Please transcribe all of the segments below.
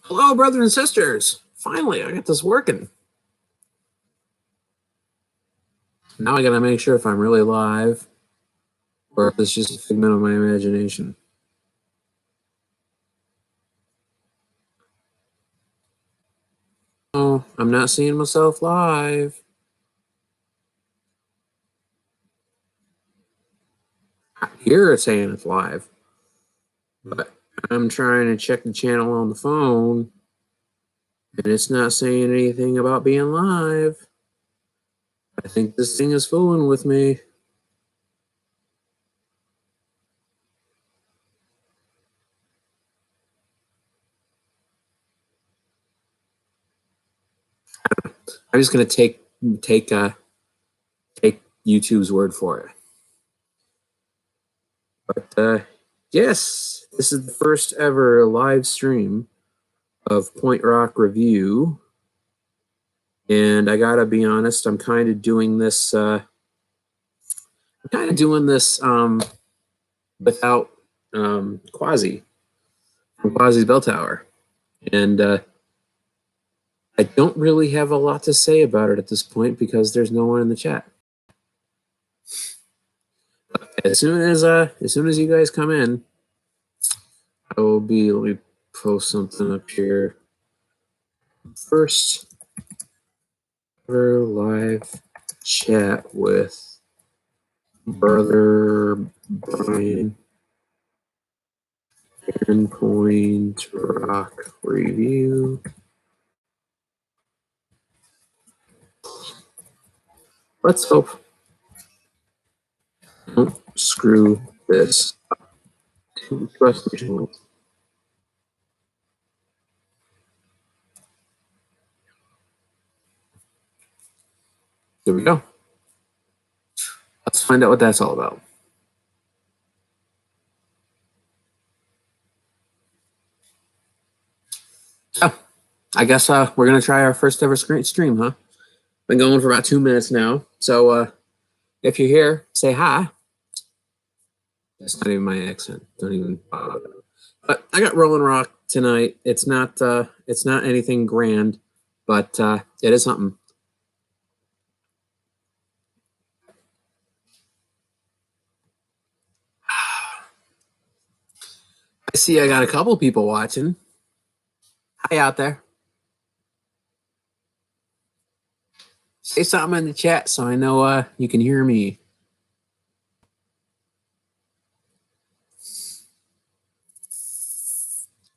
Hello, brothers and sisters. Finally, I got this working. Now I gotta make sure if I'm really live or if it's just a figment of my imagination. Oh, I'm not seeing myself live. Here it's saying it's live. But I'm trying to check the channel on the phone and it's not saying anything about being live. I think this thing is fooling with me. I'm just gonna take YouTube's word for it. But yes, this is the first ever live stream of Point Rock Review, and I gotta be honest, I'm kind of doing this. Without Quassi from Quassi's Bell Tower, and I don't really have a lot to say about it at this point because there's no one in the chat. As soon as you guys come in, I will be. Let me post something up here. First ever live chat with BrotherBrian and Point Rock Review. Let's hope don't screw this up. There we go. Let's find out what that's all about. Oh, I guess we're gonna try our first ever stream, huh? Been going for about 2 minutes now. So if you're here, say hi. That's not even my accent. Don't even bother. But I got Rolling Rock tonight. It's not anything grand, but it is something. I see I got a couple people watching. Hi out there. Say something in the chat so I know you can hear me.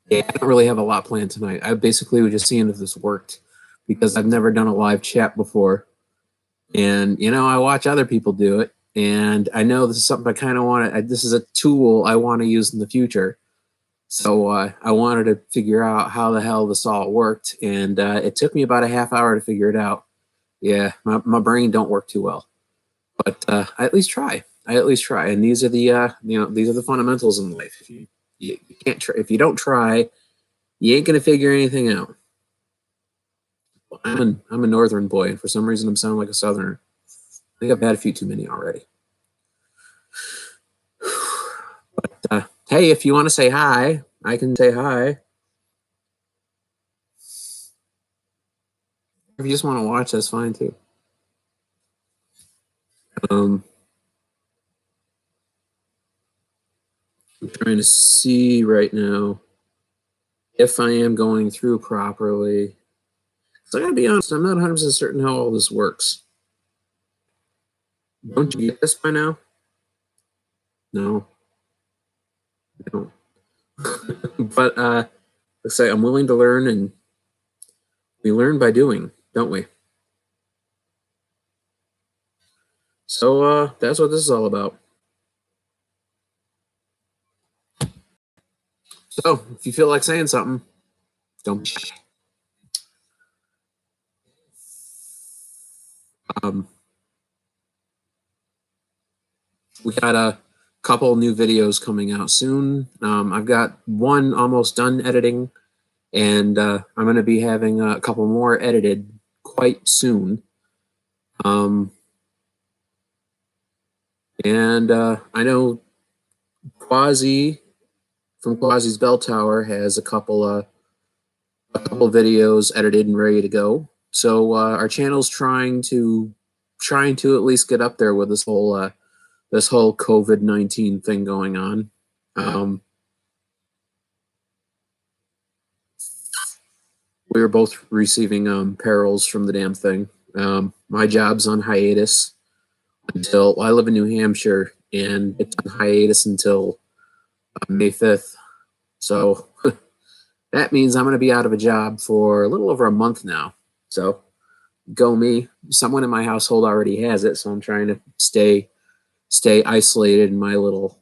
Yeah, I don't really have a lot planned tonight. I basically was just seeing if this worked because I've never done a live chat before. And, you know, I watch other people do it. And I know this is something I kind of want to, this is a tool I want to use in the future. So I wanted to figure out how the hell this all worked. And it took me about a half hour to figure it out. Yeah, my brain don't work too well. But I at least try. And these are the, these are the fundamentals in life. If you can't try, if you don't try, you ain't going to figure anything out. I'm a northern boy, and for some reason I'm sounding like a southerner. I think I've had a few too many already. But hey, if you want to say hi, I can say hi. If you just want to watch, that's fine too. I'm trying to see right now if I am going through properly. So I gotta be honest, I'm not 100% certain how all this works. Don't you get this by now? No. No. But let's say I'm willing to learn, and we learn by doing, don't we? So that's what this is all about. So if you feel like saying something, don't be shy. We got a couple new videos coming out soon. I've got one almost done editing, and I'm going to be having a couple more edited quite soon. And I know Quassi from Quassi's Bell Tower has a couple a couple of videos edited and ready to go. So our channel's trying to at least get up there with this whole COVID-19 thing going on. We were both receiving perils from the damn thing. My job's on hiatus until, well, I live in New Hampshire, and it's on hiatus until May 5th. So that means I'm going to be out of a job for a little over a month now. So go me. Someone in my household already has it, so I'm trying to stay isolated in my little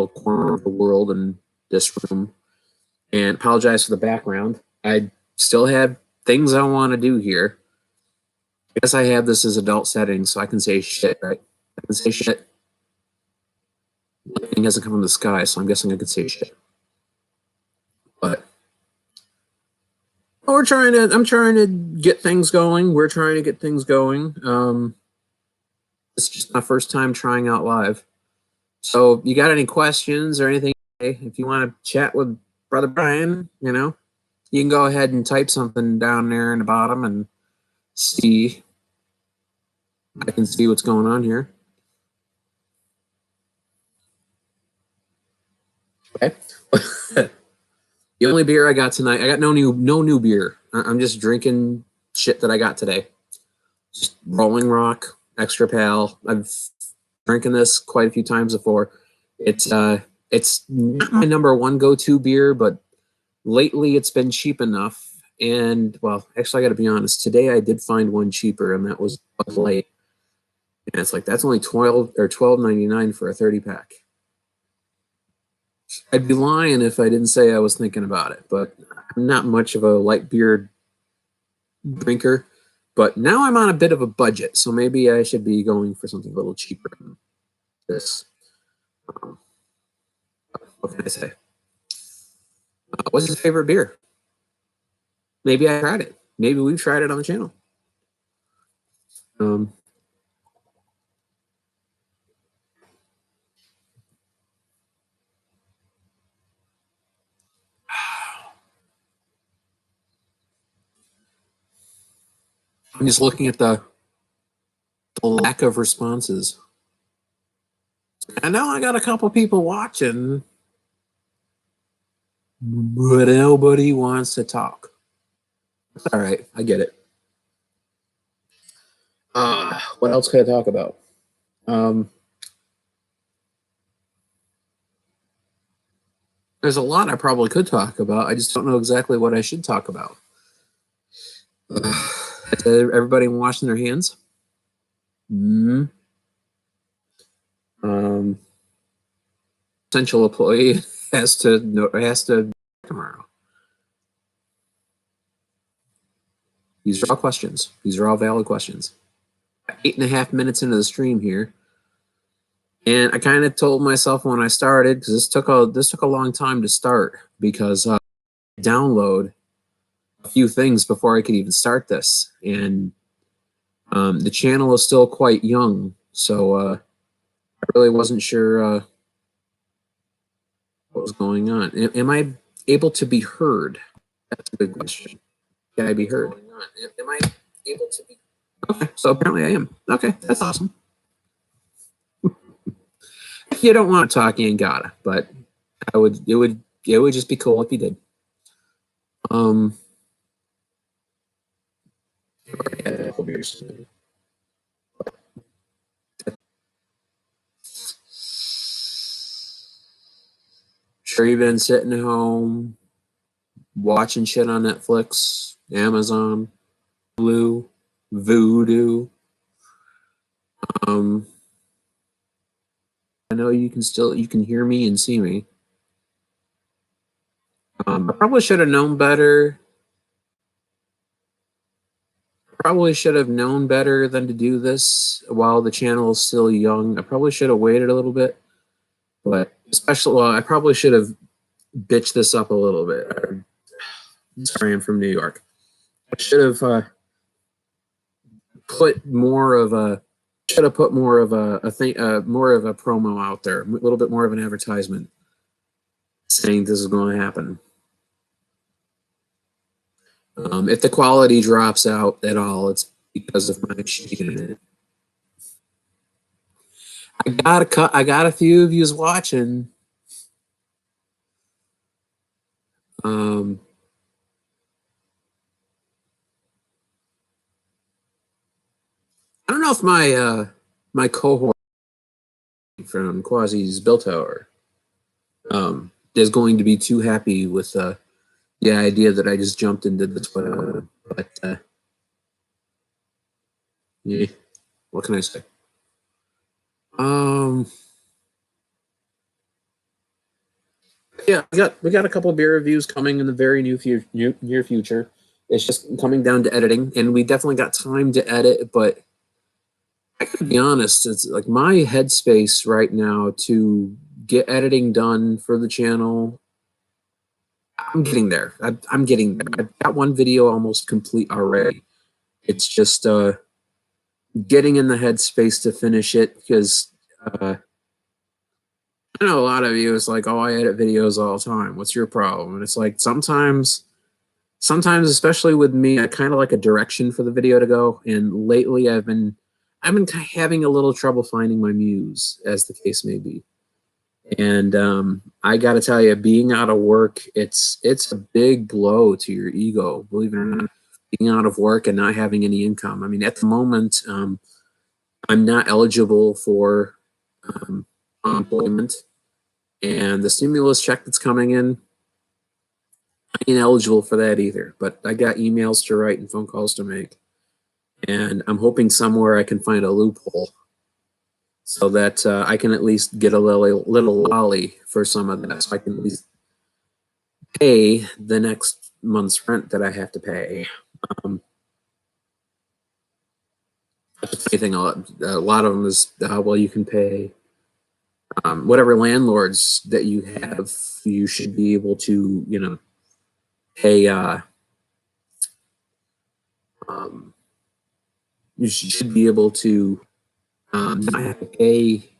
corner of the world in this room. And apologize for the background. I still have things I want to do here. I guess I have this as adult settings, so I can say shit, right? I can say shit. Lightning hasn't come from the sky, so I'm guessing I could say shit. But I'm trying to get things going. We're trying to get things going. It's just my first time trying out live. So you got any questions or anything? If you want to chat with Brother Brian, you know, you can go ahead and type something down there in the bottom and see. I can see what's going on here. Okay. The only beer I got tonight, I got no new beer. I'm just drinking shit that I got today. Just Rolling Rock, Extra Pale. I've drinking this quite a few times before. It's not my number one go-to beer, but lately it's been cheap enough. And well, actually, I got to be honest. Today I did find one cheaper, and that was Bud Light. And it's like that's only $12.99 for a 30-pack. I'd be lying if I didn't say I was thinking about it, but I'm not much of a light beer drinker. But now I'm on a bit of a budget, so maybe I should be going for something a little cheaper than this. What can I say? What's his favorite beer? Maybe I tried it. Maybe we've tried it on the channel. I'm just looking at the lack of responses. I know I got a couple people watching, but nobody wants to talk. That's all right. I get it. What else could I talk about? There's a lot I probably could talk about. I just don't know exactly what I should talk about. Everybody washing their hands? Essential employee has to tomorrow. These are all questions. These are all valid questions. 8.5 minutes into the stream here, and I kind of told myself when I started, because this took a long time to start, because I download a few things before I could even start this, and the channel is still quite young, so I really wasn't sure what was going on. Am I able to be heard? That's a good question. Can I be heard? Am I able to be? Okay, so apparently I am. Okay, that's awesome. If you don't want to talk, you ain't gotta. But it would just be cool if you did. Sure, you've been sitting at home watching shit on Netflix, Amazon, Hulu, Voodoo. I know you can hear me and see me. I probably should have known better. Probably should have known better than to do this while the channel is still young. I probably should have waited a little bit, but I probably should have bitched this up a little bit. Sorry, I'm from New York. I should have put more of a promo out there, a little bit more of an advertisement saying this is going to happen. If the quality drops out at all, it's because of my cheating in it. I got a few of yous watching. I don't know if my cohort from Quasi's Bill Tower is going to be too happy with the idea that I just jumped into this one. But yeah, what can I say? Yeah, we got a couple of beer reviews coming in the very near future. It's just coming down to editing, and we definitely got time to edit. But I gotta be honest, it's like my headspace right now to get editing done for the channel. I'm getting there. I'm getting there. I've got one video almost complete already. It's just getting in the headspace to finish it because I know a lot of you is like, oh, I edit videos all the time. What's your problem? And it's like sometimes, especially with me, I kind of like a direction for the video to go. And lately, I've been having a little trouble finding my muse, as the case may be. And I got to tell you, being out of work, it's a big blow to your ego. Believe it or not, being out of work and not having any income. I mean, at the moment, I'm not eligible for unemployment, and the stimulus check that's coming in, I ain't eligible for that either. But I got emails to write and phone calls to make, and I'm hoping somewhere I can find a loophole so that I can at least get a little lolly for some of that, so I can at least pay the next month's rent that I have to pay. Anything, a lot of them is well, you can pay whatever landlords that you have. You should be able to, pay. You should be able to not have to pay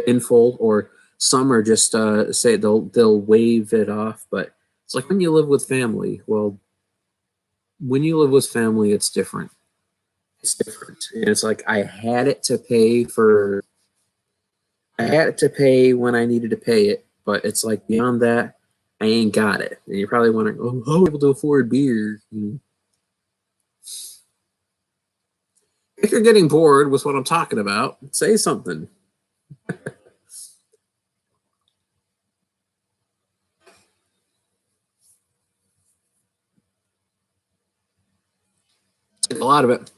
in full, or some are just say they'll waive it off. But it's like when you live with family. Well, when you live with family, it's different. It's different, and it's like I had it to pay for. I had it to pay when I needed to pay it, but it's like beyond that, I ain't got it. And you're probably wondering, oh, how are you able to afford beer? If you're getting bored with what I'm talking about, say something. A lot of it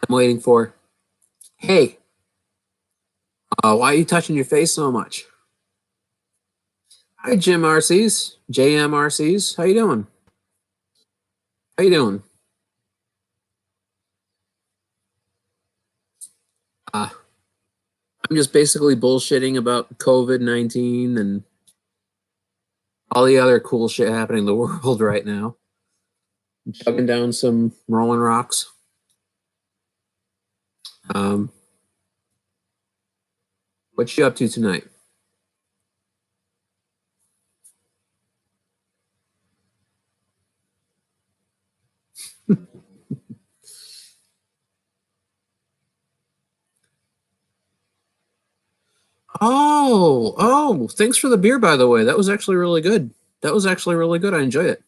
I'm waiting for. Hey, why are you touching your face so much? Hi, Jim RCs, JM RCs. How you doing? How you doing? I'm just basically bullshitting about COVID-19 and all the other cool shit happening in the world right now. Chugging down some Rolling Rocks. What you up to tonight? Oh, thanks for the beer, by the way. That was actually really good. That was actually really good. I enjoy it.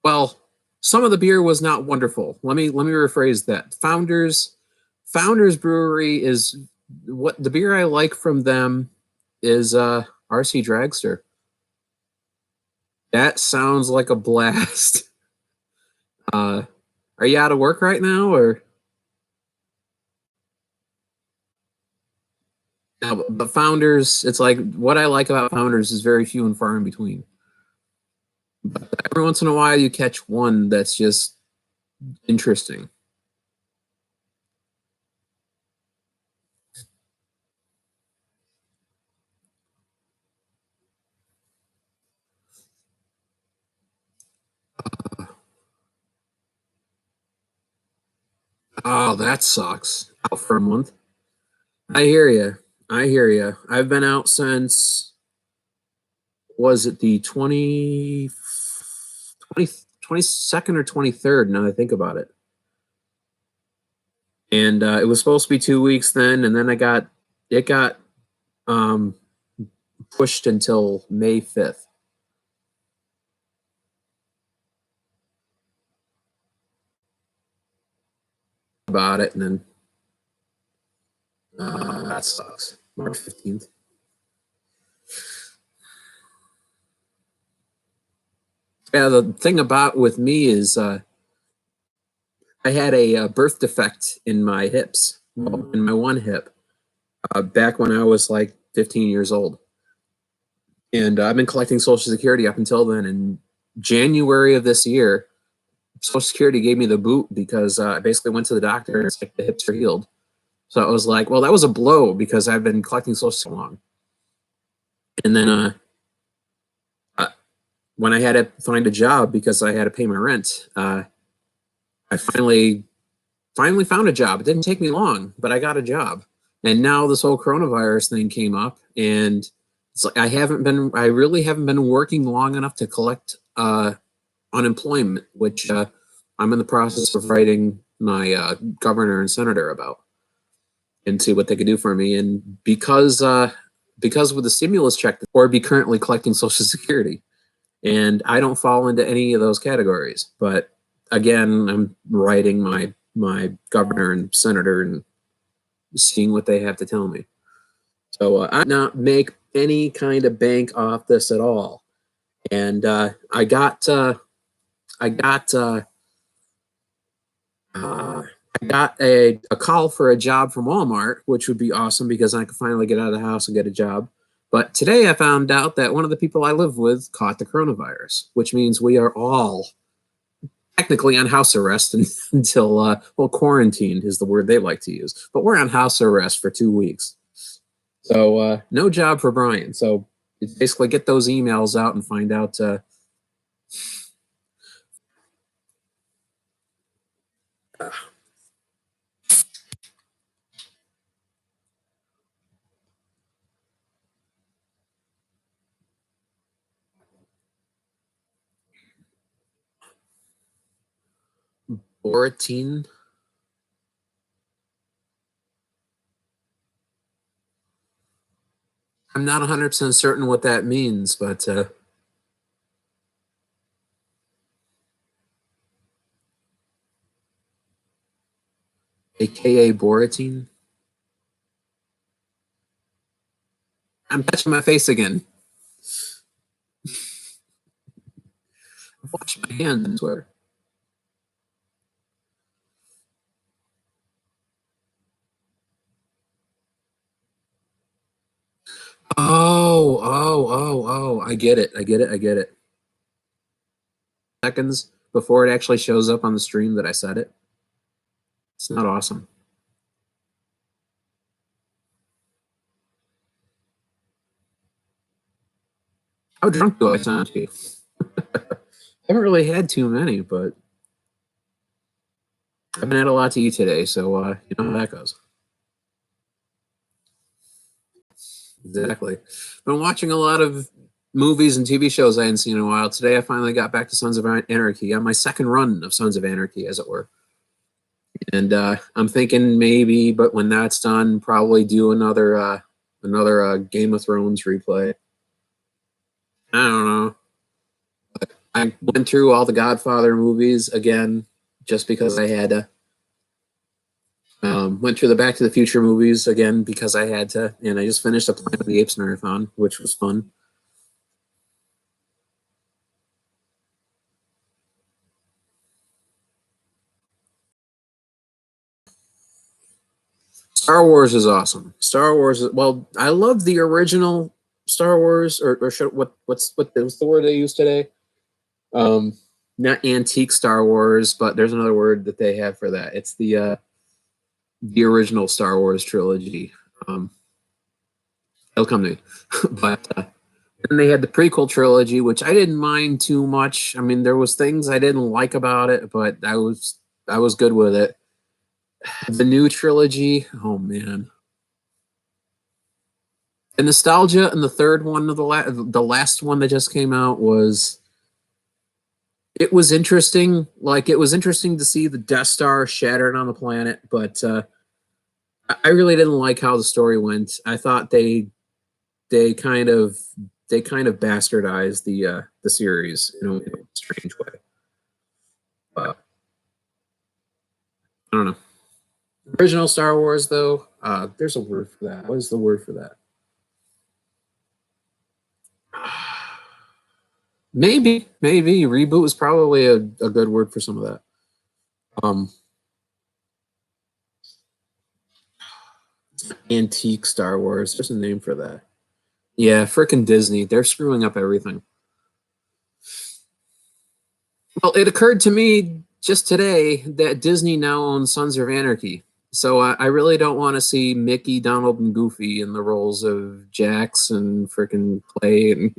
Well, some of the beer was not wonderful. Let me rephrase that. Founders Brewery is what the beer I like from them is RC Dragster. That sounds like a blast. Are you out of work right now, or no? But Founders, it's like what I like about Founders is very few and far in between. But every once in a while, you catch one that's just interesting. Oh, that sucks. Out for a month. I hear you. I hear you. I've been out since was it the 22nd or 23rd, now that I think about it. And it was supposed to be 2 weeks then, and then it got pushed until May 5th. About it, and then that sucks. March 15th. Yeah, the thing about with me is I had a birth defect in my hips, in my one hip, back when I was like 15 years old. And I've been collecting Social Security up until then. In January of this year, Social Security gave me the boot because I basically went to the doctor and it's like the hips are healed. So I was like, well, that was a blow because I've been collecting Social so long. And then when I had to find a job because I had to pay my rent, I finally found a job. It didn't take me long, but I got a job. And now this whole coronavirus thing came up, and it's like I really haven't been working long enough to collect unemployment, which I'm in the process of writing my governor and senator about and see what they could do for me. And because with the stimulus check, or be currently collecting Social Security, and I don't fall into any of those categories. But again, I'm writing my governor and senator and seeing what they have to tell me. So I did not make any kind of bank off this at all. And I got a call for a job from Walmart, which would be awesome because I could finally get out of the house and get a job. But today I found out that one of the people I live with caught the coronavirus, which means we are all technically on house arrest until, well, quarantine is the word they like to use. But we're on house arrest for 2 weeks. So no job for Brian. So it's basically get those emails out and find out. Boratine. I'm not 100% certain what that means, but AKA Boratine. I'm touching my face again. Wash my hands, I swear. Oh, I get it. Seconds before it actually shows up on the stream that I said it. It's not awesome. How drunk do I sound to you? I haven't really had too many, but I haven't had a lot to eat today, so you know how that goes. Exactly. Been watching a lot of movies and TV shows I hadn't seen in a while. Today I finally got back to Sons of Anarchy on my second run of Sons of Anarchy, as it were. And I'm thinking maybe, but when that's done, probably do another Game of Thrones replay. I don't know. I went through all the Godfather movies again just because I had to. Went through the Back to the Future movies again because I had to, and I just finished a Planet of the Apes marathon, which was fun. Star Wars is awesome. Star Wars is, well, I love the original Star Wars, or should, what's the word they use today? Not antique Star Wars, but there's another word that they have for that. It's the original Star Wars trilogy. It'll come to me. But then they had the prequel trilogy, which I didn't mind too much. I mean, there was things I didn't like about it, but I was good with it. The new trilogy, oh man. And nostalgia, and the third one of the last one that just came out was, it was interesting. Like, it was interesting to see the Death Star shattered on the planet, but I really didn't like how the story went. I thought they kind of they kind of bastardized the series in a strange way. But I don't know. Original Star Wars, though, there's a word for that. What is the word for that? Maybe reboot is probably a good word for some of that. Um, Antique Star Wars. There's a name for that. Yeah, frickin' Disney. They're screwing up everything. Well, it occurred to me just today that Disney now owns Sons of Anarchy. So I really don't want to see Mickey, Donald, and Goofy in the roles of Jax and frickin' Clay, and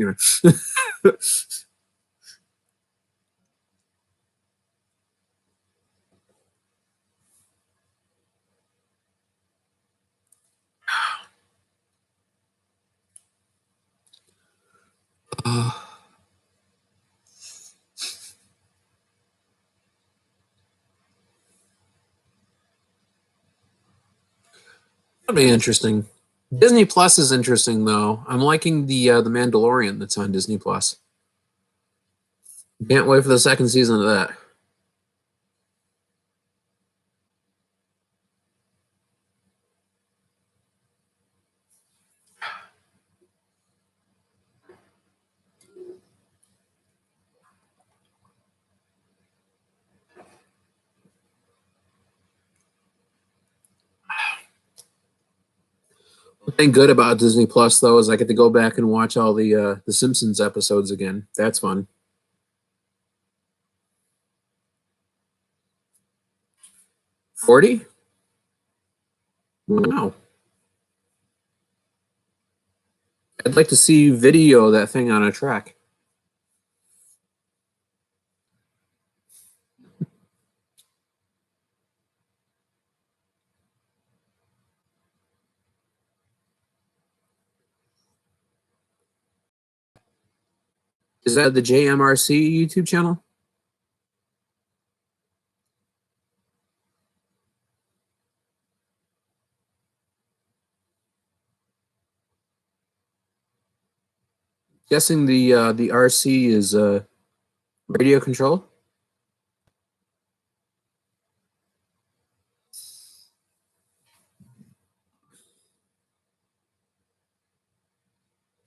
that'd be interesting. Disney Plus is interesting though. I'm liking the Mandalorian that's on Disney Plus. Can't wait for the second season of that. The thing good about Disney Plus though is I get to go back and watch all the Simpsons episodes again. That's fun. 40? Wow. I'd like to see you video that thing on a track. Is that the JMRC YouTube channel? Guessing the RC is radio control.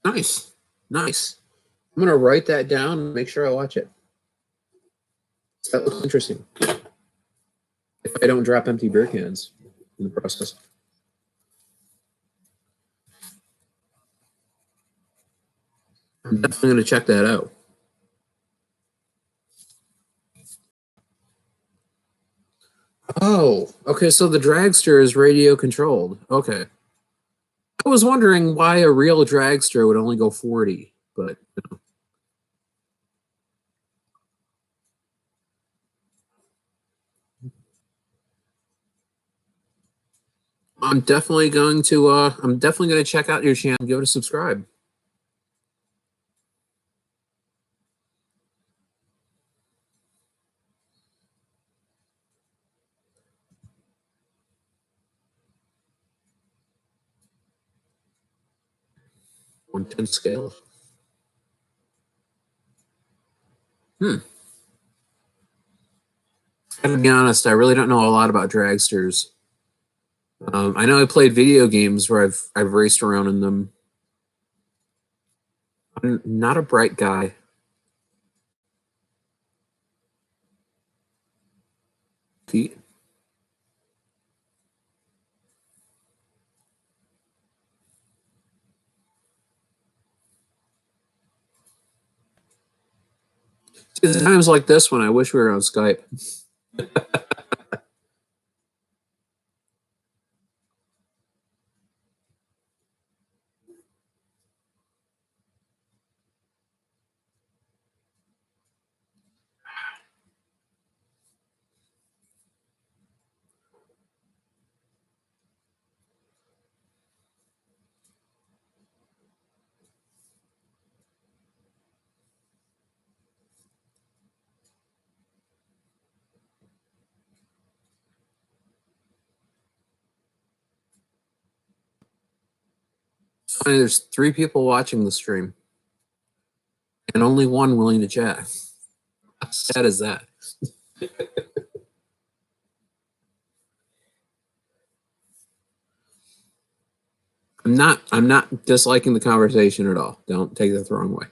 Nice, nice. I'm gonna write that down and make sure I watch it. That looks interesting. If I don't drop empty beer cans in the process. I'm definitely gonna check that out. Oh, okay. So the dragster is radio controlled. Okay. I was wondering why a real dragster would only go 40, but I'm definitely going to check out your channel, give it a subscribe. On 10 scale. Hmm. To be honest, I really don't know a lot about dragsters. I know I played video games where I've raced around in them. I'm not a bright guy. Pete. It's times like this when I wish we were on Skype. Funny, there's 3 people watching the stream and only 1 willing to chat. How sad is that? I'm not disliking the conversation at all. Don't take that the wrong way.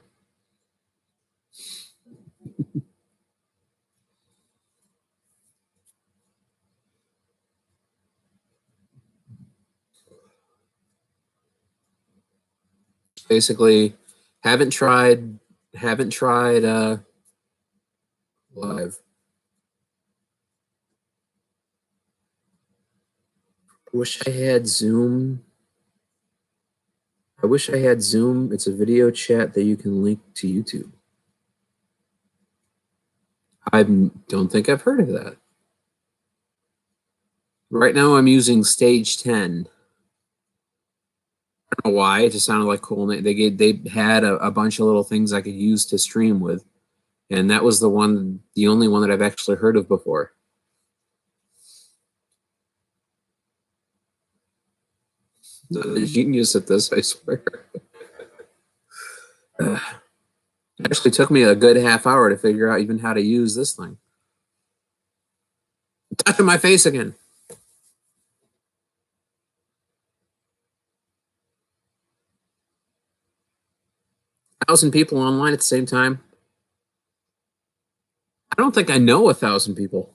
Basically, haven't tried live. Wish I had Zoom. I wish I had Zoom. It's a video chat that you can link to YouTube. I don't think I've heard of that. Right now I'm using Stage 10. I don't know why, it just sounded like cool. They had a bunch of little things I could use to stream with, and that was the only one that I've actually heard of before. The genius at this, I swear. It actually took me a good half hour to figure out even how to use this thing. Touching my face again. Thousand people online at the same time. I don't think I know 1,000 people.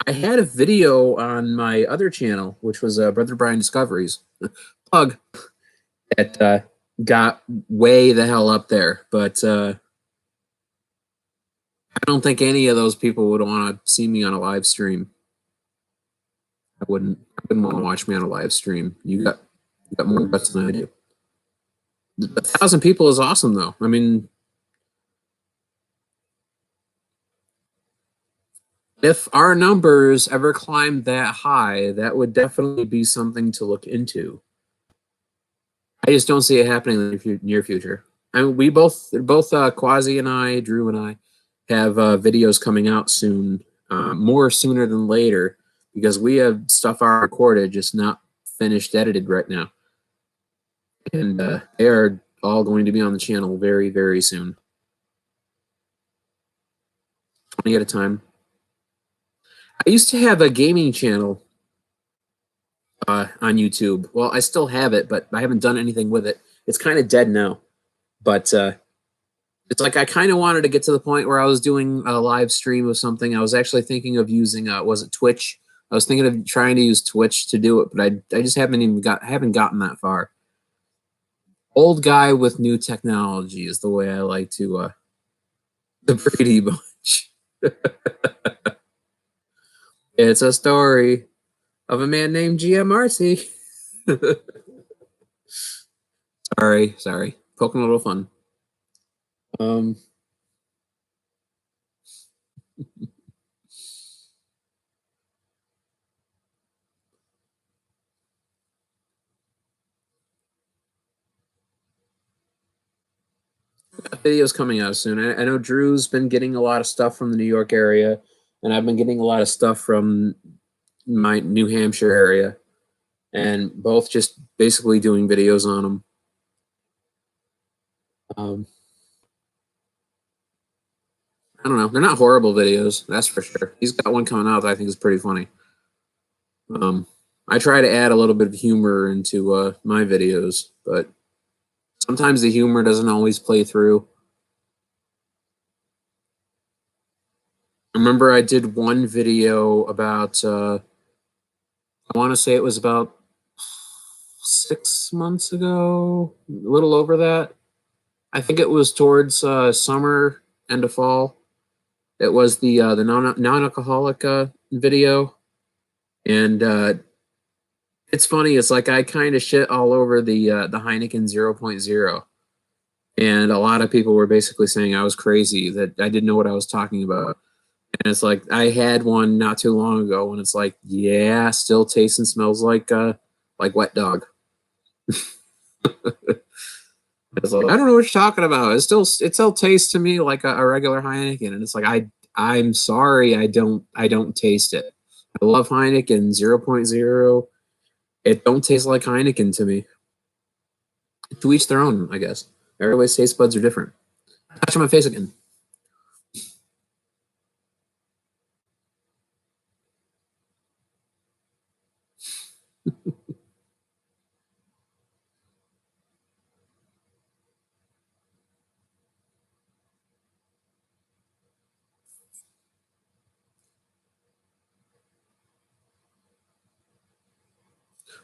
I had a video on my other channel, which was BrotherBrianDiscoveries. Plug. That got way the hell up there, but I don't think any of those people would want to see me on a live stream. I wouldn't want to watch me on a live stream. You got more guts than I do. 1,000 people is awesome, though. I mean, if our numbers ever climbed that high, that would definitely be something to look into. I just don't see it happening in the near future. I mean, we both Quassi and I, Drew and I, have videos coming out soon, more sooner than later, because we have stuff already recorded, just not finished edited right now. And they are all going to be on the channel very, very soon. 20 at a time. I used to have a gaming channel on YouTube. Well, I still have it, but I haven't done anything with it. It's kind of dead now. But it's like I kind of wanted to get to the point where I was doing a live stream of something. I was actually thinking of using, was it Twitch? I was thinking of trying to use Twitch to do it, but I just haven't gotten that far. Old guy with new technology is the way I like to the Brady Bunch. It's a story of a man named GMRC. Sorry. Poking a little fun. Videos coming out soon. I know Drew's been getting a lot of stuff from the New York area, and I've been getting a lot of stuff from my New Hampshire area, and both just basically doing videos on them. I don't know. They're not horrible videos, that's for sure. He's got one coming out that I think is pretty funny. I try to add a little bit of humor into my videos, but sometimes the humor doesn't always play through. I remember I did one video about, I want to say it was about 6 months ago, a little over that. I think it was towards summer, end of fall. It was the non-alcoholic video, and it's funny. It's like I kind of shit all over the Heineken 0.0, and a lot of people were basically saying I was crazy, that I didn't know what I was talking about. And it's like I had one not too long ago, and it's like, yeah, still tastes and smells like wet dog. It's like, I don't know what you're talking about. It still tastes to me like a regular Heineken, and it's like I'm sorry, I don't taste it. I love Heineken 0.0. It don't taste like Heineken to me. To each their own, I guess. Everybody's taste buds are different. Touch my face again.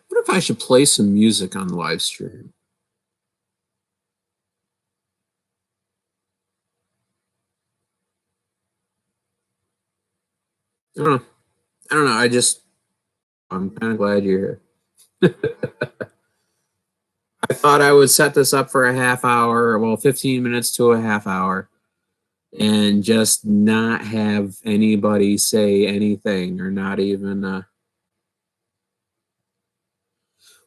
What if I should play some music on the live stream? I don't know. I don't know. I'm kind of glad you're here. I thought I would set this up for a half hour, well, 15 minutes to a half hour, and just not have anybody say anything or not even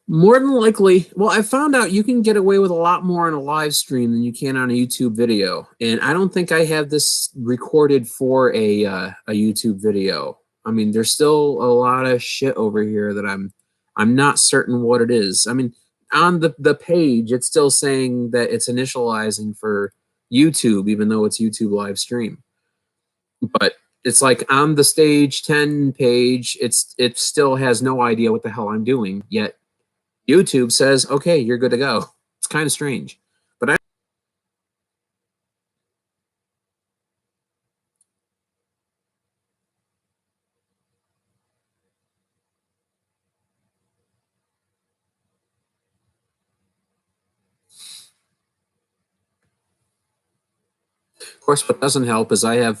more than likely. Well, I found out you can get away with a lot more on a live stream than you can on a YouTube video, and I don't think I have this recorded for a YouTube video. I mean, there's still a lot of shit over here that I'm not certain what it is. I mean, on the page it's still saying that it's initializing for YouTube even though it's YouTube live stream. But it's like on the stage 10 page, it still has no idea what the hell I'm doing, yet YouTube says, okay, you're good to go. It's kind of strange. But I, of course, what doesn't help is I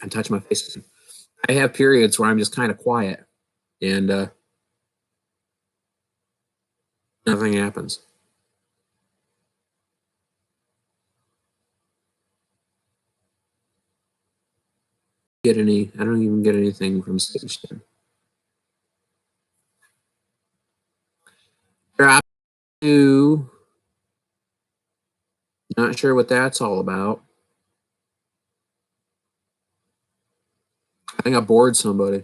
touch my face. I have periods where I'm just kind of quiet and nothing happens. I don't even get anything from stage 10. Drop two. Not sure what that's all about. I think I bored somebody.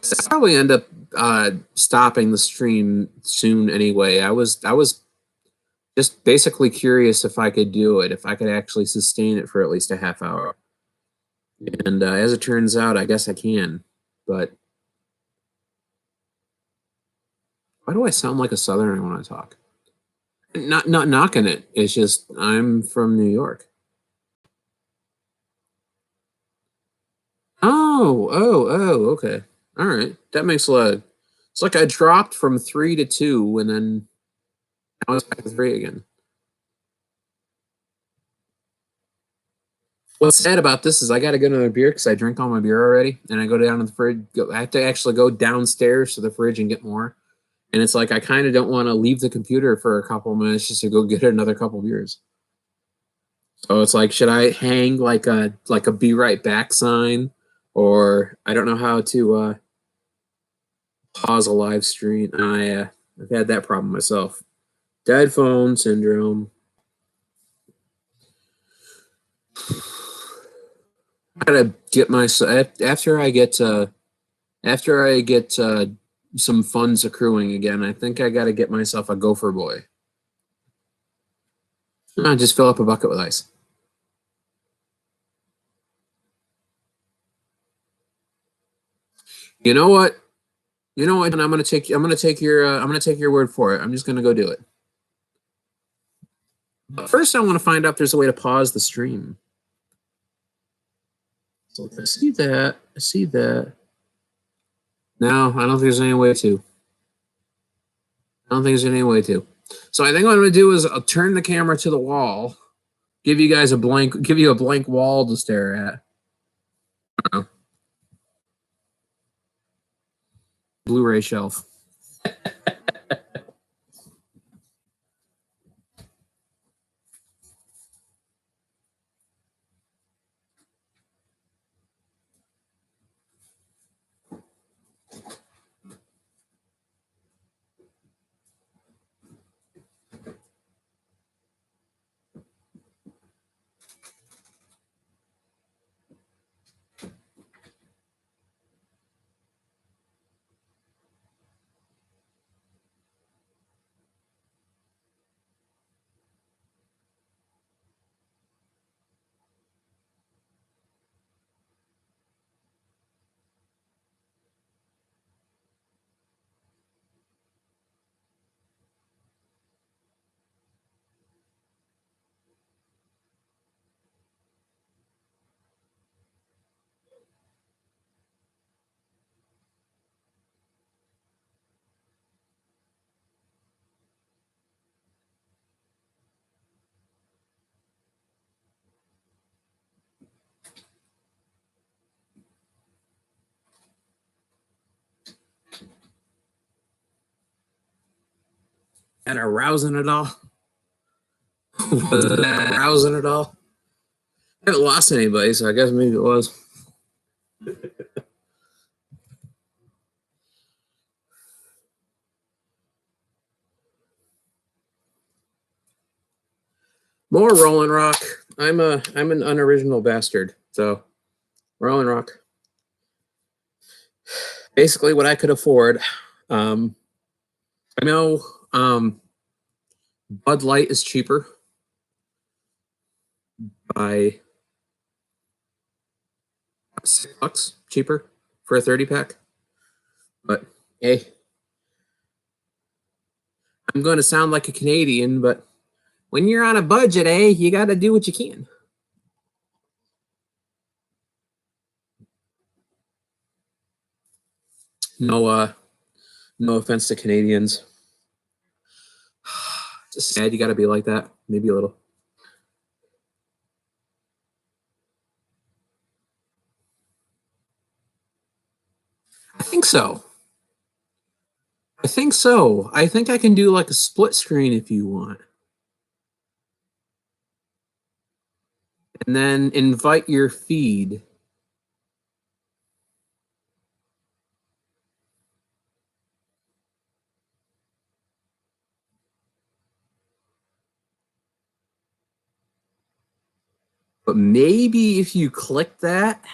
I'll probably end up stopping the stream soon anyway. I was just basically curious if I could do it, if I could actually sustain it for at least a half hour. And as it turns out, I guess I can. But why do I sound like a Southerner when I talk? Not knocking it. It's just I'm from New York. Okay. All right. That makes a lot. It's like I dropped from 3 to 2, and then now it's back to 3 again. What's sad about this is I got to get another beer because I drink all my beer already, and I go down to the fridge. I have to actually go downstairs to the fridge and get more. And it's like I kind of don't want to leave the computer for a couple of minutes just to go get another couple of beers. So it's like, should I hang like a be right back sign, or I don't know how to pause a live stream. I've had that problem myself. Dead phone syndrome. I gotta get my after I get some funds accruing again. I think I gotta get myself a Gopher Boy. I just fill up a bucket with ice. You know what? You know what? And I'm gonna take your word for it. I'm just gonna go do it. But first, I want to find out if there's a way to pause the stream. So I see that. I see that. No, I don't think there's any way to. I don't think there's any way to. So I think what I'm gonna do is I'll turn the camera to the wall, give you a blank wall to stare at. I don't know. Blu-ray shelf. That arousing it all? Was that arousing it all? I haven't lost anybody, so I guess maybe it was. More Rolling Rock. I'm an unoriginal bastard. So Rolling Rock. Basically what I could afford. I know Bud Light is cheaper by $6 cheaper for a 30 pack. But hey, I'm going to sound like a Canadian, but when you're on a budget, you got to do what you can. No, no offense to Canadians. Just sad you got to be like that. Maybe a little. I think so. I think so. I think I can do like a split screen if you want. And then invite your feed. But maybe if you click that,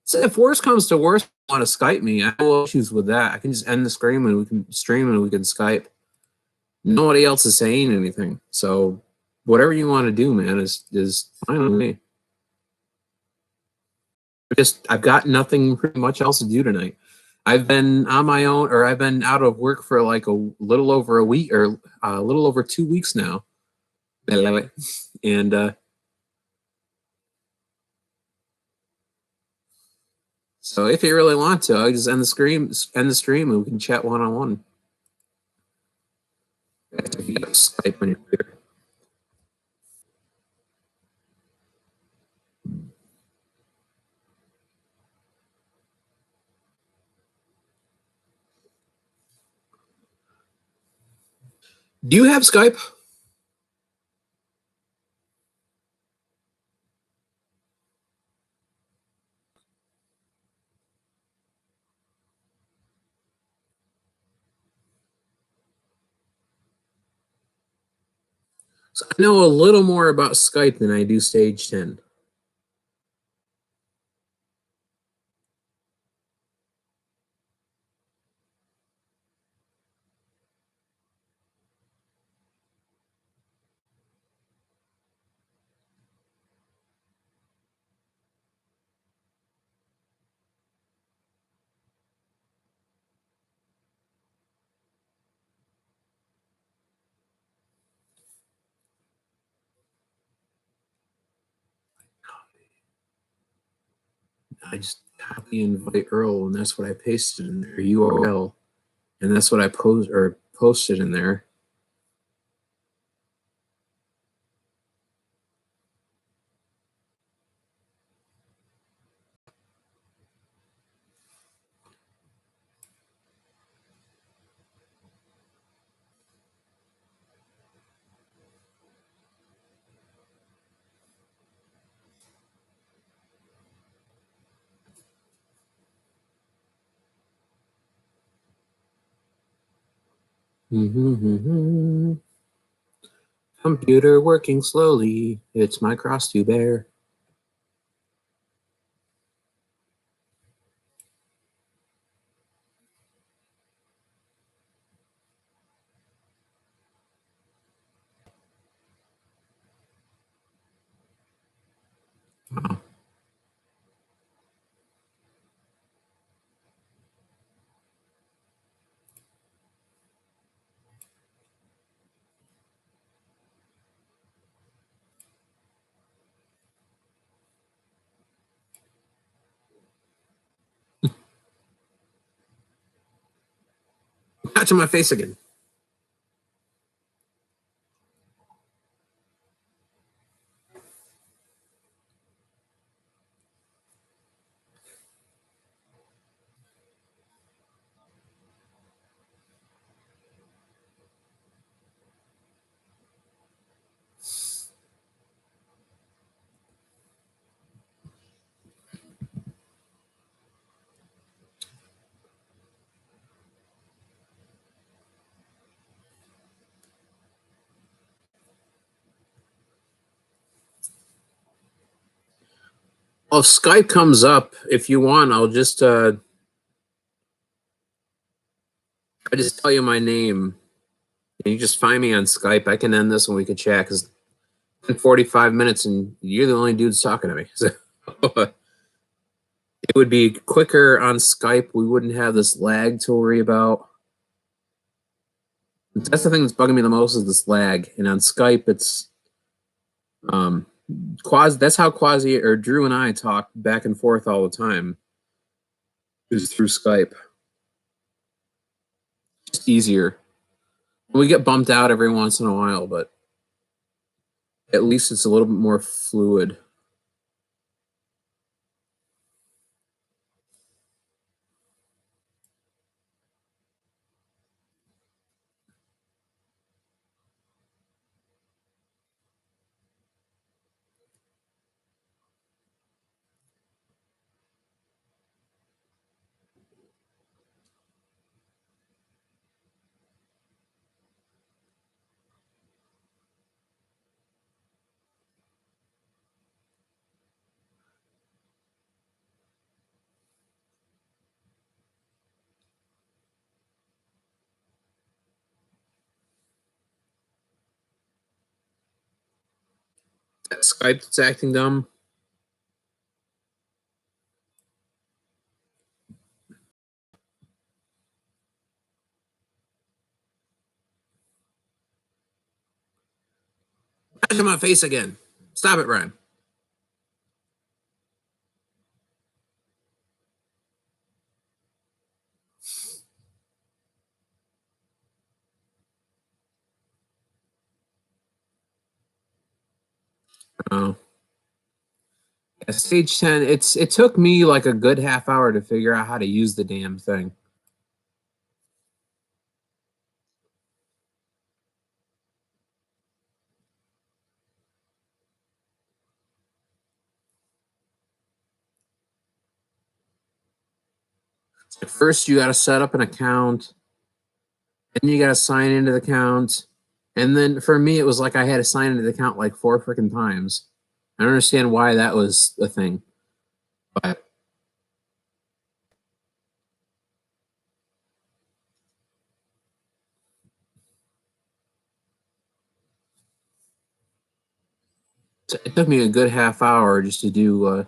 so if worst comes to worst, you want to Skype me, I have no issues with that. I can just end the stream and we can stream and we can Skype. Nobody else is saying anything. So whatever you want to do, man, is fine with me. I've got nothing pretty much else to do tonight. I've been on my own, or I've been out of work for like a little over a week, or a little over 2 weeks now. And so if you really want to, I just end the stream, and we can chat one-on-one. Skype on your computer. Do you have Skype? So I know a little more about Skype than I do Stage 10. I just copy and invite Earl, and that's what I pasted in their URL, and that's what I posted in there. Computer working slowly. It's my cross to bear. Touching my face again. Well, if Skype comes up, if you want, I just tell you my name, and you just find me on Skype. I can end this and we could chat because in 45 minutes and you're the only dudes talking to me. So it would be quicker on Skype. We wouldn't have this lag to worry about. That's the thing that's bugging me the most is this lag. And on Skype, it's that's how Quassi or Drew and I talk back and forth all the time. Is through Skype. It's easier. We get bumped out every once in a while, but at least it's a little bit more fluid. That Skype that's acting dumb. Back in my face again. Stop it, Ryan. Oh. Yeah, stage 10, it took me like a good half hour to figure out how to use the damn thing. At first, you got to set up an account, and you got to sign into the account. And then for me, it was like I had to sign into the account like 4 freaking times. I don't understand why that was a thing. But it took me a good half hour just to do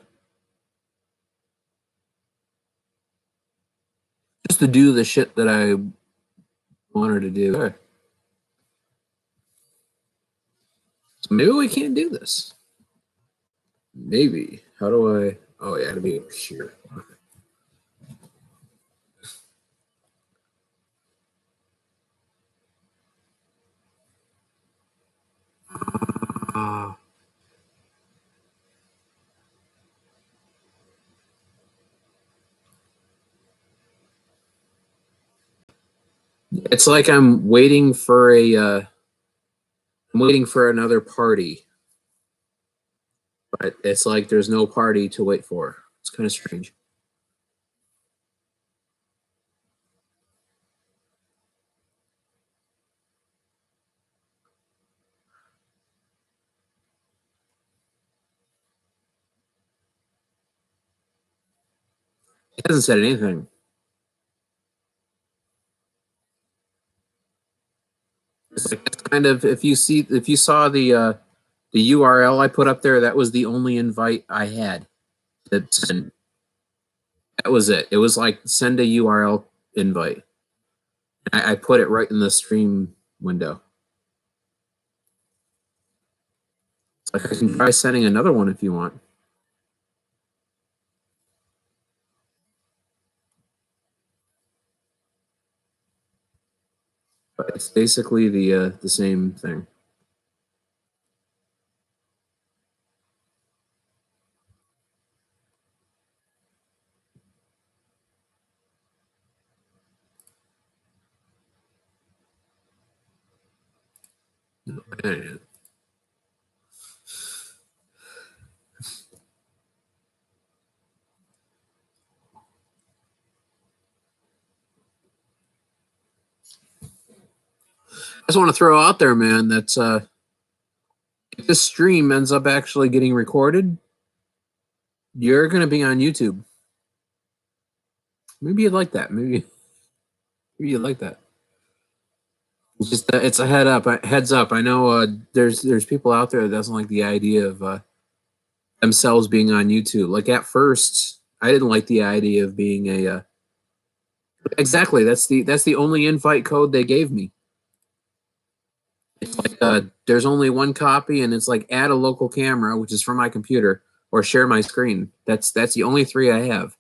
the shit that I wanted to do. Okay. So maybe we can't do this. Maybe. How do I? Oh yeah, to be here. Uh, it's like I'm waiting for I'm waiting for another party, but it's like there's no party to wait for. It's kind of strange. It hasn't said anything. It's like it's kind of if you saw the URL I put up there, that was the only invite I had. That was it. It was like send a URL invite. I put it right in the stream window. It's like I can try sending another one if you want. But it's basically the same thing. I just want to throw out there, man, that if this stream ends up actually getting recorded, You're gonna be on YouTube. Maybe you'd like that. Maybe you'd like that. It's just it's a heads up. I know there's people out there that doesn't like the idea of themselves being on YouTube. Like at first, I didn't like the idea of being a exactly. That's the only invite code they gave me. It's like there's only one copy, and it's like add a local camera, which is from my computer, or share my screen. That's the only three I have.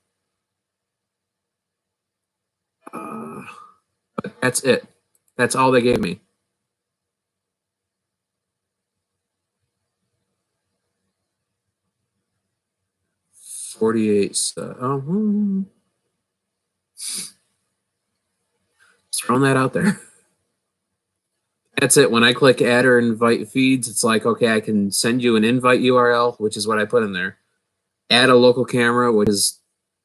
Uh, but that's it. That's all they gave me. 48. Just throwing that out there. That's it. When I click add or invite feeds, it's like, okay, I can send you an invite URL, which is what I put in there. Add a local camera, which is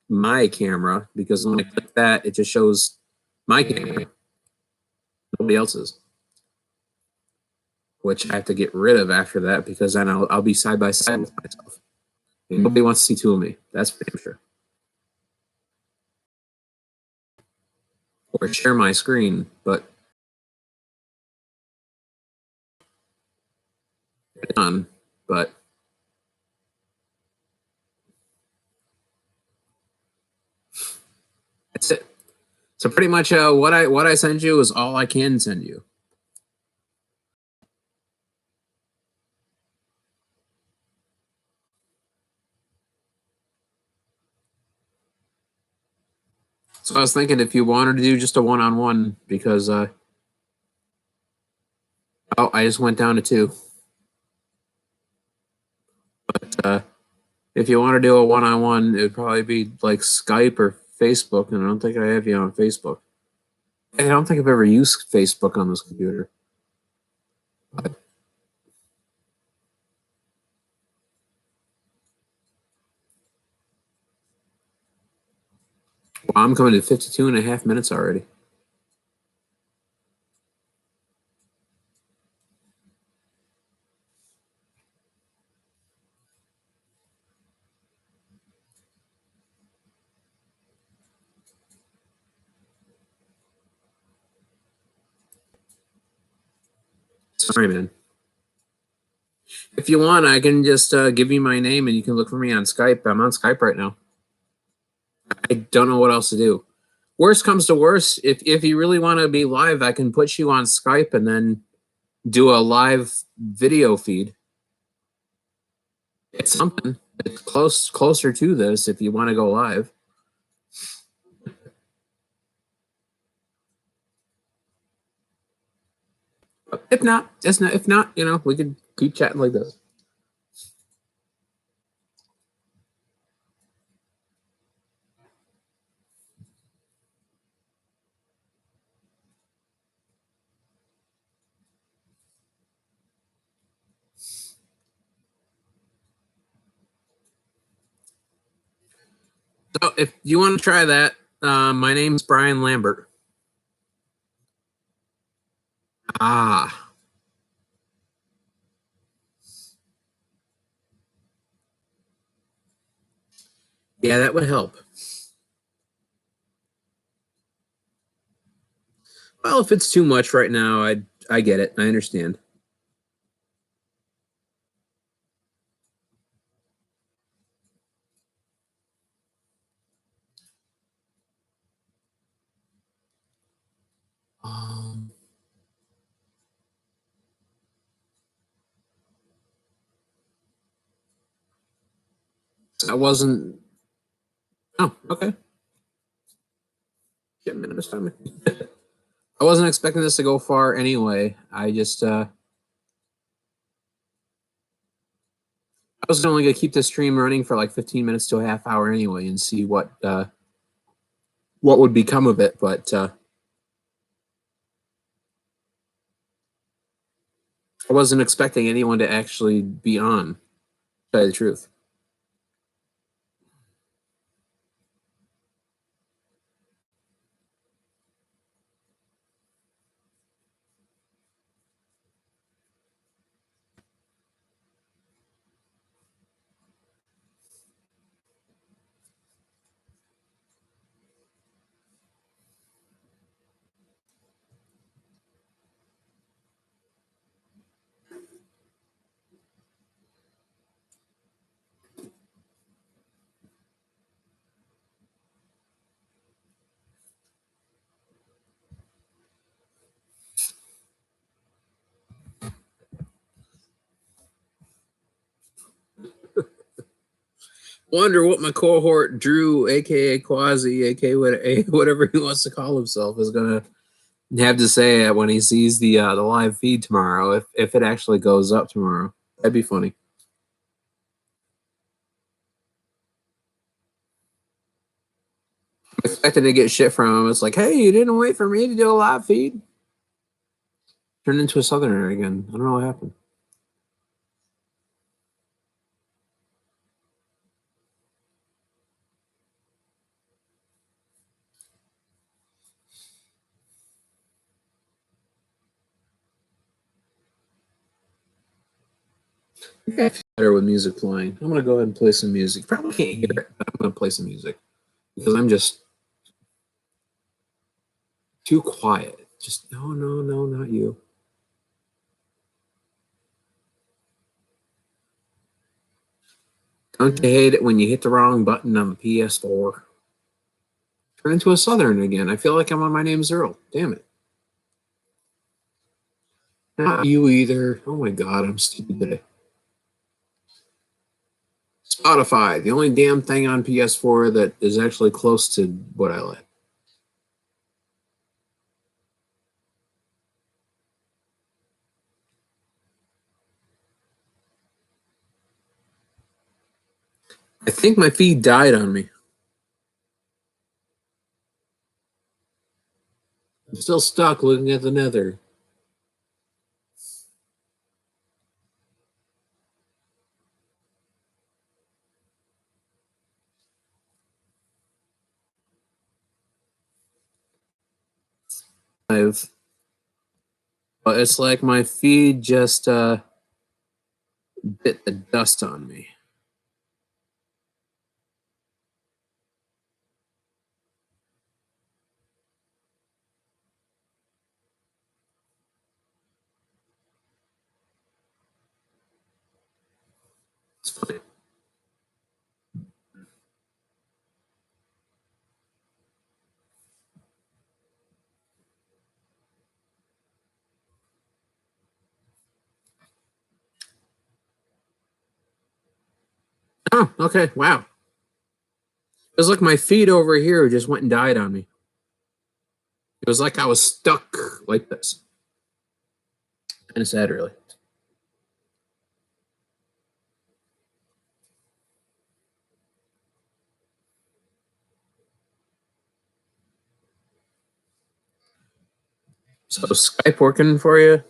my camera, because when I click that, it just shows my camera, nobody else's, which I have to get rid of after that because then I'll be side by side with myself. And nobody wants to see two of me. That's for damn sure. Or share my screen, but done. But that's it. So pretty much what I send you is all I can send you. So I was thinking if you wanted to do just a one-on-one, because oh, I just went down to two. But if you want to do a one-on-one, it would probably be like Skype or Facebook, and I don't think I have you on Facebook. I don't think I've ever used Facebook on this computer. But, well, I'm coming to 52 and a half minutes already. Sorry, man. If you want, I can just give you my name and you can look for me on Skype. I'm on Skype right now. I don't know what else to do. Worst comes to worst, if you really want to be live, I can put you on Skype and then do a live video feed. It's something. It's closer to this if you want to go live. If not, if not, we could keep chatting like this. So if you want to try that, my name's Brian Lambert. Ah, yeah, that would help. Well, if it's too much right now, I get it. I understand. Um, I wasn't. Oh, okay. Get minutes time. I wasn't expecting this to go far anyway. I was only gonna keep the stream running for like 15 minutes to a half hour anyway, and see what would become of it. But I wasn't expecting anyone to actually be on. To tell you the truth. wonder what my cohort Drew, aka Quassi, aka whatever he wants to call himself, is gonna have to say when he sees the live feed tomorrow, if it actually goes up tomorrow. That'd be funny. I'm expecting to get shit from him. It's like, hey, you didn't wait for me to do a live feed. Turned into a southerner again. I don't know what happened. Yeah, I feel better with music playing. I'm gonna go ahead and play some music. Probably can't hear it, but I'm gonna play some music because I'm just too quiet. Just no, no, no, not you. Don't you hate it when you hit the wrong button on the PS4? Turn into a southern again. I feel like I'm on My Name's Earl. Damn it. Not you either. Oh my god, I'm stupid today. Spotify, the only damn thing on PS4 that is actually close to what I like. I think my feed died on me. I'm still stuck looking at the nether. But it's like my feed just bit the dust on me. It's funny. Oh, okay. Wow. It was like my feed over here just went and died on me. It was like I was stuck like this. Kind of sad, really. So Skype working for you?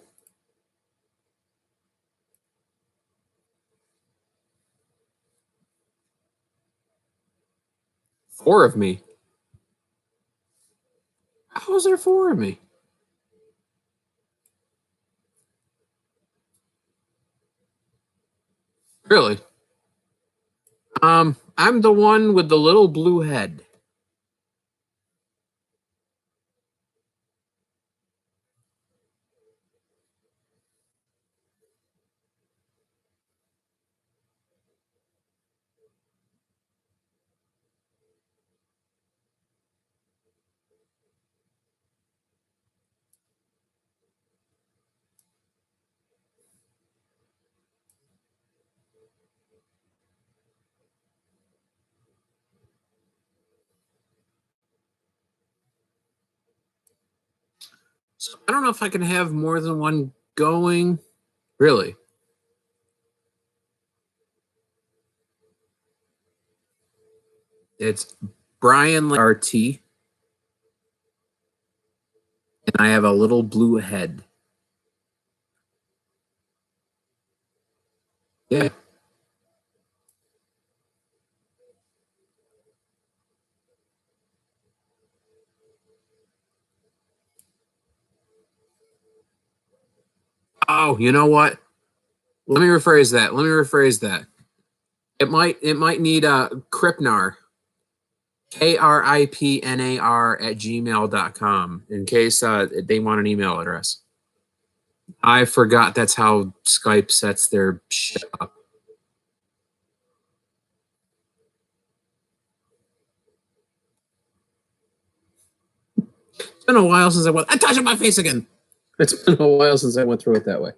4 of me. How was there 4 of me? Really? I'm the one with the little blue head. So I don't know if I can have more than one going. Really? It's Brian RT, and I have a little blue head. Yeah. Oh, you know what? Let me rephrase that. It might need a Kripnar. KRIPNAR at gmail.com in case they want an email address. I forgot that's how Skype sets their shit up. It's been a while since I'm touching my face again. It's been a while since I went through it that way.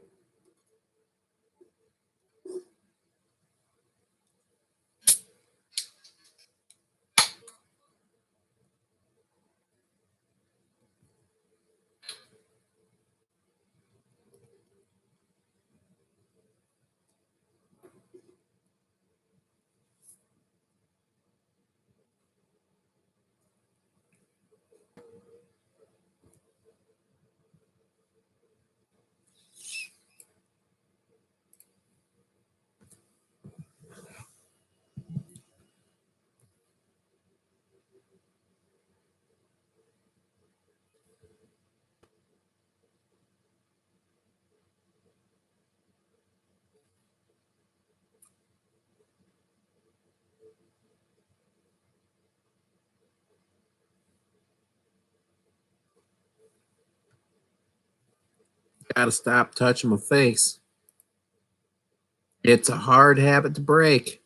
Gotta stop touching my face. It's a hard habit to break.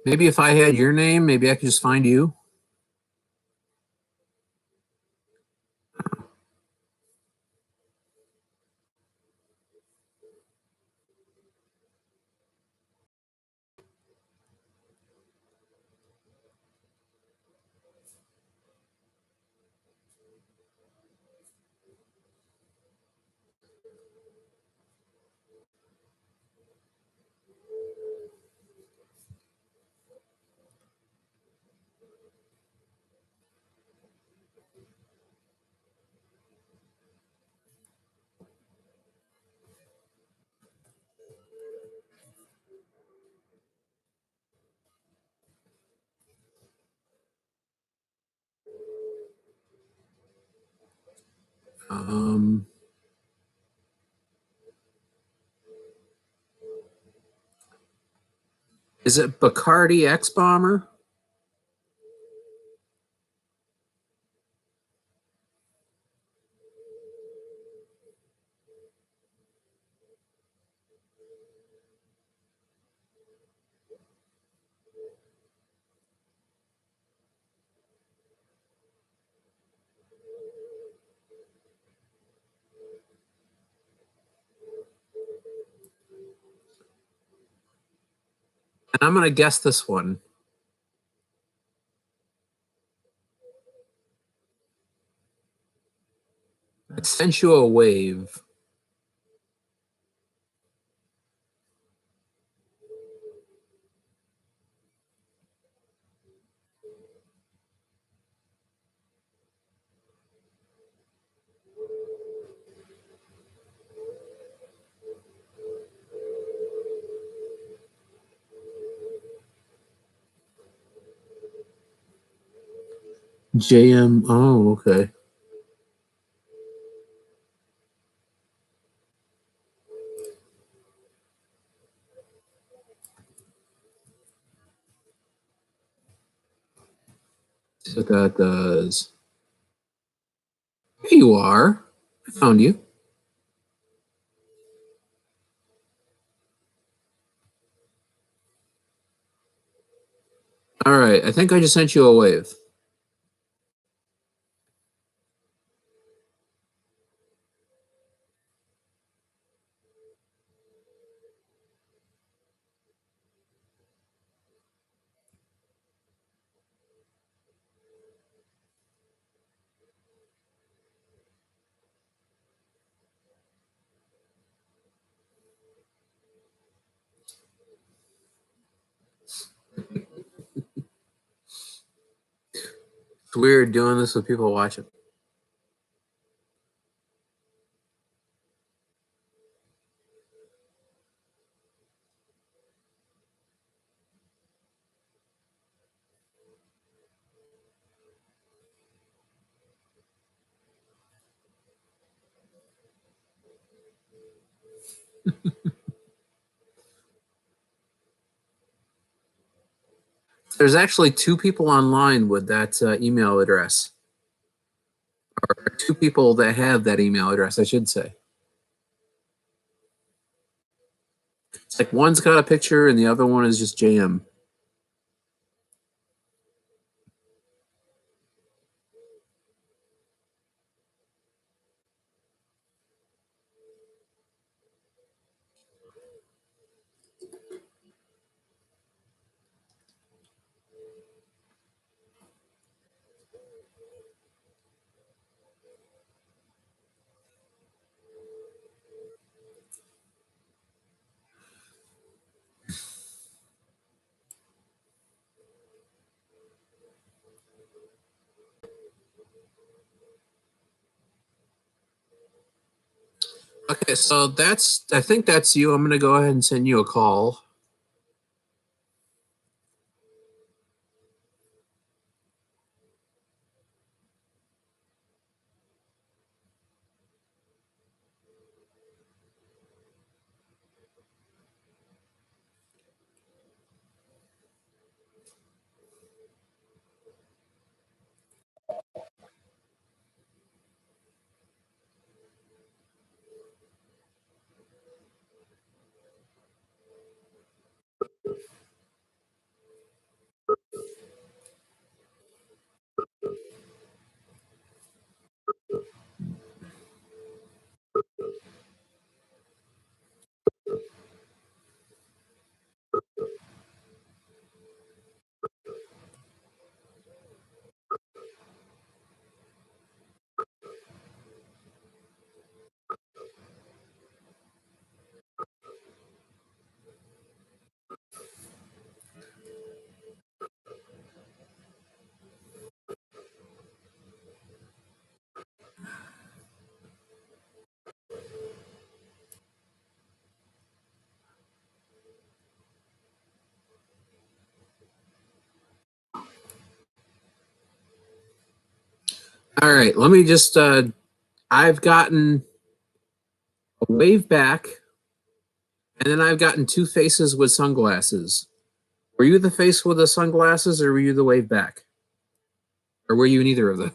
Maybe if I had your name, maybe I could just find you. Um, is it Bacardi X Bomber? And I'm gonna guess this one. I sent you a wave. JM. Oh, okay. See what that does. Here you are. I found you. All right. I think I just sent you a wave. It's weird doing this with people watching. There's actually two people online with that email address, or two people that have that email address, I should say. It's like one's got a picture and the other one is just JM. Okay, so I think that's you. I'm going to go ahead and send you a call. All right, let me just I've gotten a wave back, and then I've gotten two faces with sunglasses. Were you the face with the sunglasses, or were you the wave back? Or were you neither of those?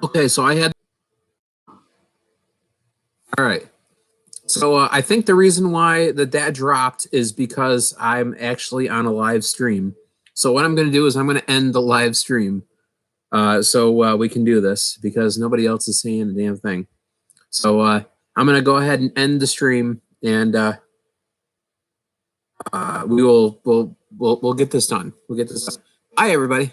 Okay, so I had. All right. So I think the reason why that dropped is because I'm actually on a live stream. So what I'm going to do is I'm going to end the live stream, so we can do this because nobody else is saying a damn thing. So I'm going to go ahead and end the stream, and we'll get this done. We'll get this done. Bye, everybody.